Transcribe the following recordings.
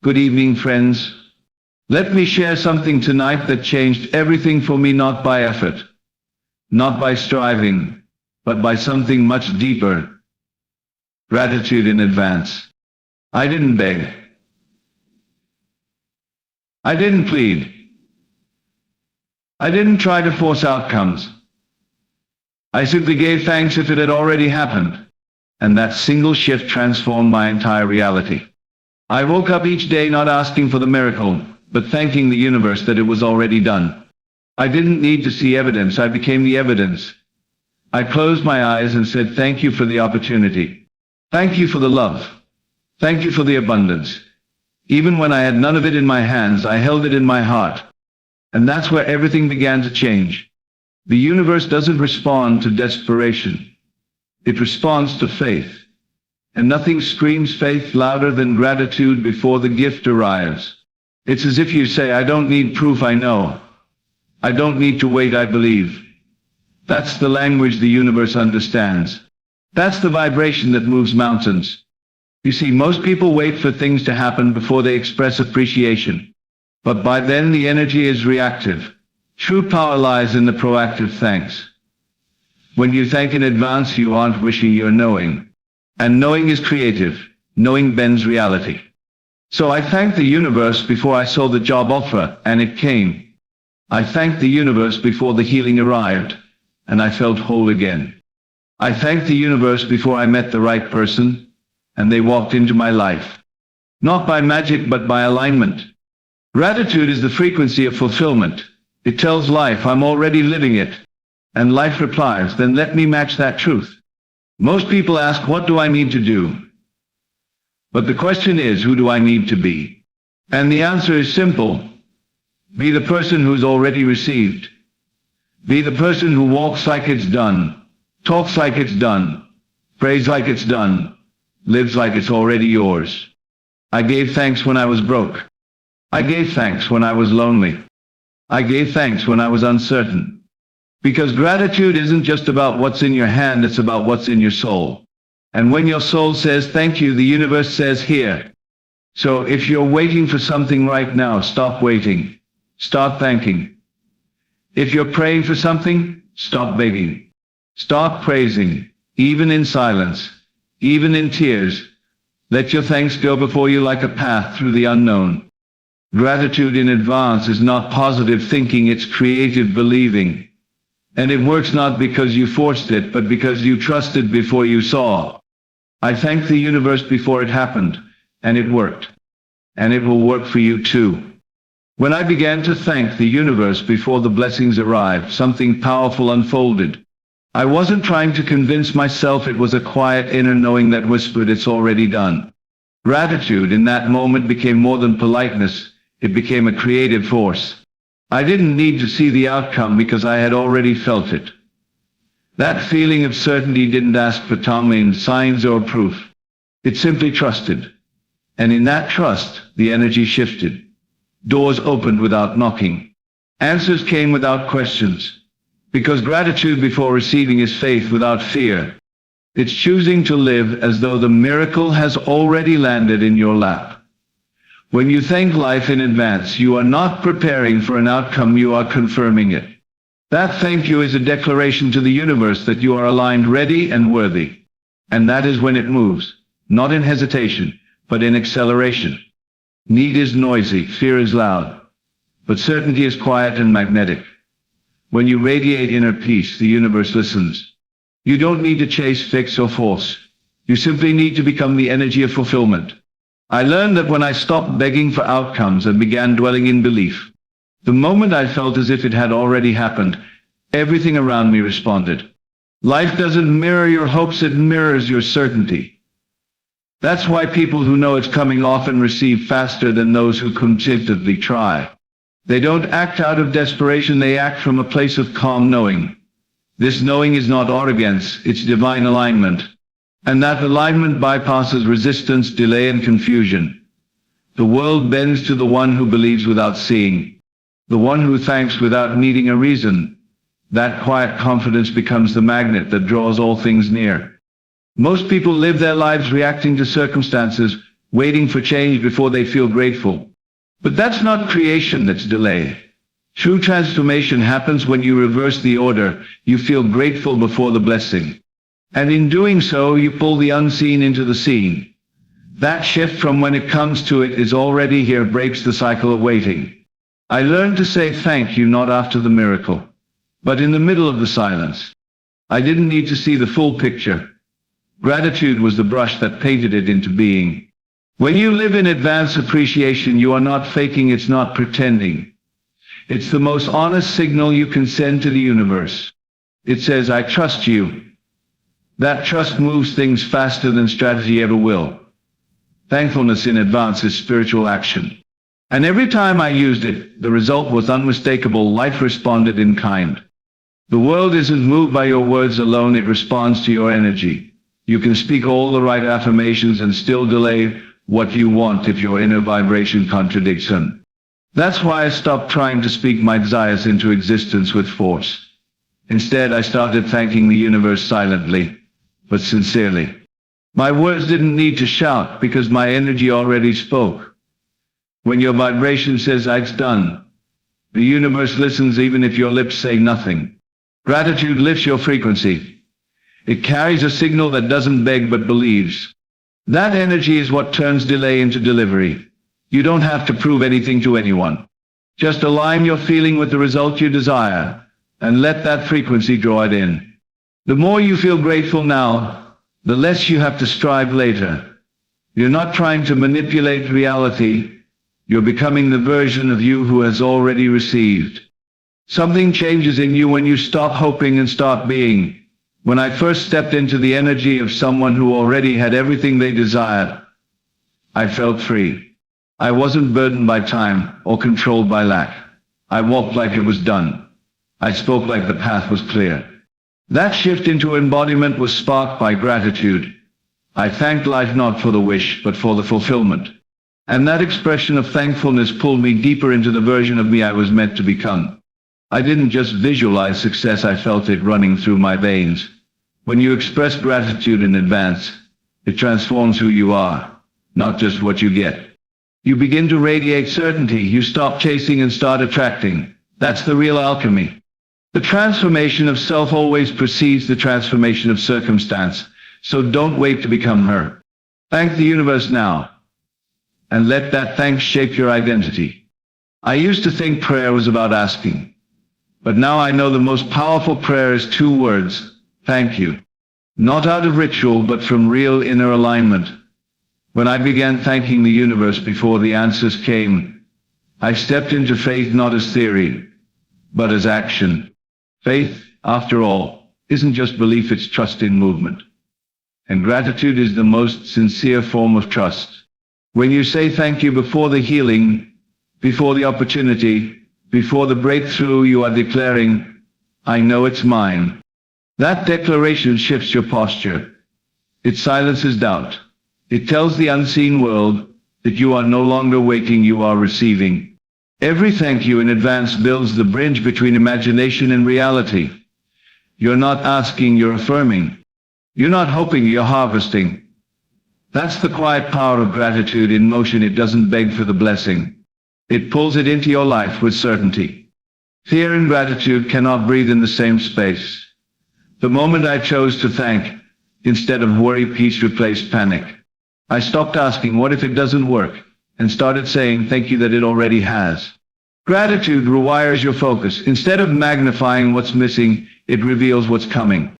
Good evening, friends. Let me share something tonight that changed everything for me, not by effort, not by striving, but by something much deeper. Gratitude in advance. I didn't beg. I didn't plead. I didn't try to force outcomes. I simply gave thanks if it had already happened. And that single shift transformed my entire reality. I woke up each day not asking for the miracle, but thanking the universe that it was already done. I didn't need to see evidence, I became the evidence. I closed my eyes and said, thank you for the opportunity. Thank you for the love. Thank you for the abundance. Even when I had none of it in my hands, I held it in my heart. And that's where everything began to change. The universe doesn't respond to desperation. It responds to faith. And nothing screams faith louder than gratitude before the gift arrives. It's as if you say, I don't need proof, I know. I don't need to wait, I believe. That's the language the universe understands. That's the vibration that moves mountains. You see, most people wait for things to happen before they express appreciation. But by then the energy is reactive. True power lies in the proactive thanks. When you thank in advance, you aren't wishing, you're knowing. And knowing is creative. Knowing bends reality. So I thanked the universe before I saw the job offer, and it came. I thanked the universe before the healing arrived, and I felt whole again. I thanked the universe before I met the right person, and they walked into my life. Not by magic, but by alignment. Gratitude is the frequency of fulfillment. It tells life, I'm already living it. And life replies, then let me match that truth. Most people ask, what do I need to do? But the question is, who do I need to be? And the answer is simple. Be the person who's already received. Be the person who walks like it's done, talks like it's done, prays like it's done, lives like it's already yours. I gave thanks when I was broke. I gave thanks when I was lonely. I gave thanks when I was uncertain. Because gratitude isn't just about what's in your hand, it's about what's in your soul. And when your soul says thank you, the universe says here. So if you're waiting for something right now, stop waiting. Start thanking. If you're praying for something, stop begging. Start praising, even in silence, even in tears. Let your thanks go before you like a path through the unknown. Gratitude in advance is not positive thinking, it's creative believing. And it works not because you forced it, but because you trusted before you saw. I thanked the universe before it happened, and it worked. And it will work for you too. When I began to thank the universe before the blessings arrived, something powerful unfolded. I wasn't trying to convince myself, it was a quiet inner knowing that whispered, it's already done. Gratitude in that moment became more than politeness, it became a creative force. I didn't need to see the outcome because I had already felt it. That feeling of certainty didn't ask for signs or proof. It simply trusted. And in that trust, the energy shifted. Doors opened without knocking. Answers came without questions. Because gratitude before receiving is faith without fear. It's choosing to live as though the miracle has already landed in your lap. When you thank life in advance, you are not preparing for an outcome, you are confirming it. That thank you is a declaration to the universe that you are aligned, ready, and worthy. And that is when it moves, not in hesitation, but in acceleration. Need is noisy, fear is loud, but certainty is quiet and magnetic. When you radiate inner peace, the universe listens. You don't need to chase, fix, or force. You simply need to become the energy of fulfillment. I learned that when I stopped begging for outcomes and began dwelling in belief, the moment I felt as if it had already happened, everything around me responded. Life doesn't mirror your hopes, it mirrors your certainty. That's why people who know it's coming often receive faster than those who constantly try. They don't act out of desperation, they act from a place of calm knowing. This knowing is not arrogance, it's divine alignment. And that alignment bypasses resistance, delay, and confusion. The world bends to the one who believes without seeing, the one who thanks without needing a reason. That quiet confidence becomes the magnet that draws all things near. Most people live their lives reacting to circumstances, waiting for change before they feel grateful. But that's not creation, that's delay. True transformation happens when you reverse the order. You feel grateful before the blessing. And in doing so, you pull the unseen into the seen. That shift from when it comes to it is already here breaks the cycle of waiting. I learned to say thank you not after the miracle, but in the middle of the silence. I didn't need to see the full picture. Gratitude was the brush that painted it into being. When you live in advanced appreciation, you are not faking, it's not pretending. It's the most honest signal you can send to the universe. It says, I trust you. That trust moves things faster than strategy ever will. Thankfulness in advance is spiritual action. And every time I used it, the result was unmistakable. Life responded in kind. The world isn't moved by your words alone, it responds to your energy. You can speak all the right affirmations and still delay what you want if your inner vibration contradicts them. That's why I stopped trying to speak my desires into existence with force. Instead, I started thanking the universe silently, but sincerely. My words didn't need to shout because my energy already spoke. When your vibration says it's done, the universe listens even if your lips say nothing. Gratitude lifts your frequency. It carries a signal that doesn't beg but believes. That energy is what turns delay into delivery. You don't have to prove anything to anyone. Just align your feeling with the result you desire, and let that frequency draw it in. The more you feel grateful now, the less you have to strive later. You're not trying to manipulate reality. You're becoming the version of you who has already received. Something changes in you when you stop hoping and start being. When I first stepped into the energy of someone who already had everything they desired, I felt free. I wasn't burdened by time or controlled by lack. I walked like it was done. I spoke like the path was clear. That shift into embodiment was sparked by gratitude. I thanked life not for the wish, but for the fulfillment. And that expression of thankfulness pulled me deeper into the version of me I was meant to become. I didn't just visualize success, I felt it running through my veins. When you express gratitude in advance, it transforms who you are, not just what you get. You begin to radiate certainty. You stop chasing and start attracting. That's the real alchemy. The transformation of self always precedes the transformation of circumstance, so don't wait to become her. Thank the universe now, and let that thanks shape your identity. I used to think prayer was about asking. But now I know the most powerful prayer is 2 words, thank you. Not out of ritual, but from real inner alignment. When I began thanking the universe before the answers came, I stepped into faith not as theory, but as action. Faith, after all, isn't just belief, it's trust in movement. And gratitude is the most sincere form of trust. When you say thank you before the healing, before the opportunity, before the breakthrough, you are declaring, I know it's mine. That declaration shifts your posture. It silences doubt. It tells the unseen world that you are no longer waiting, you are receiving. Every thank you in advance builds the bridge between imagination and reality. You're not asking, you're affirming. You're not hoping, you're harvesting. That's the quiet power of gratitude in motion. It doesn't beg for the blessing. It pulls it into your life with certainty. Fear and gratitude cannot breathe in the same space. The moment I chose to thank, instead of worry, peace replaced panic. I stopped asking, what if it doesn't work? And started saying, thank you that it already has. Gratitude rewires your focus. Instead of magnifying what's missing, it reveals what's coming.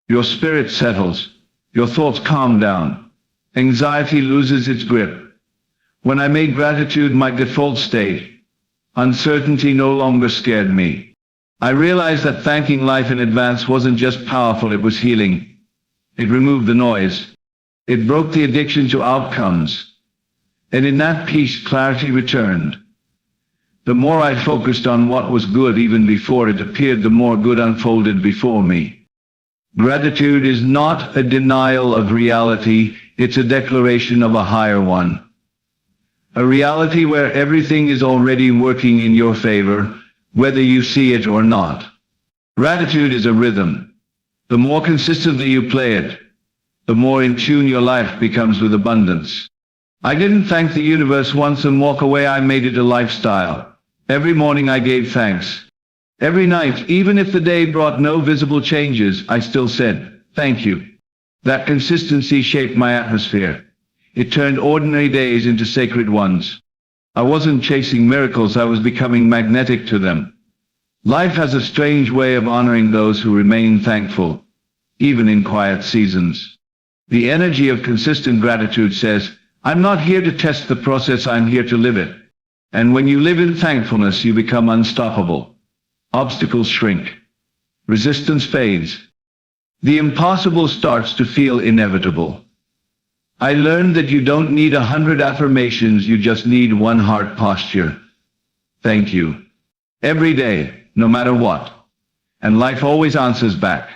Your spirit settles. Your thoughts calm down. Anxiety loses its grip. When I made gratitude my default state, uncertainty no longer scared me. I realized that thanking life in advance wasn't just powerful, it was healing. It removed the noise. It broke the addiction to outcomes. And in that peace, clarity returned. The more I focused on what was good even before it appeared, the more good unfolded before me. Gratitude is not a denial of reality, it's a declaration of a higher one. A reality where everything is already working in your favor, whether you see it or not. Gratitude is a rhythm. The more consistently you play it, the more in tune your life becomes with abundance. I didn't thank the universe once and walk away. I made it a lifestyle. Every morning I gave thanks. Every night, even if the day brought no visible changes, I still said, thank you. That consistency shaped my atmosphere. It turned ordinary days into sacred ones. I wasn't chasing miracles, I was becoming magnetic to them. Life has a strange way of honoring those who remain thankful, even in quiet seasons. The energy of consistent gratitude says, I'm not here to test the process, I'm here to live it. And when you live in thankfulness, you become unstoppable. Obstacles shrink. Resistance fades. The impossible starts to feel inevitable. I learned that you don't need 100 affirmations, you just need one heart posture. Thank you. Every day, no matter what. And life always answers back.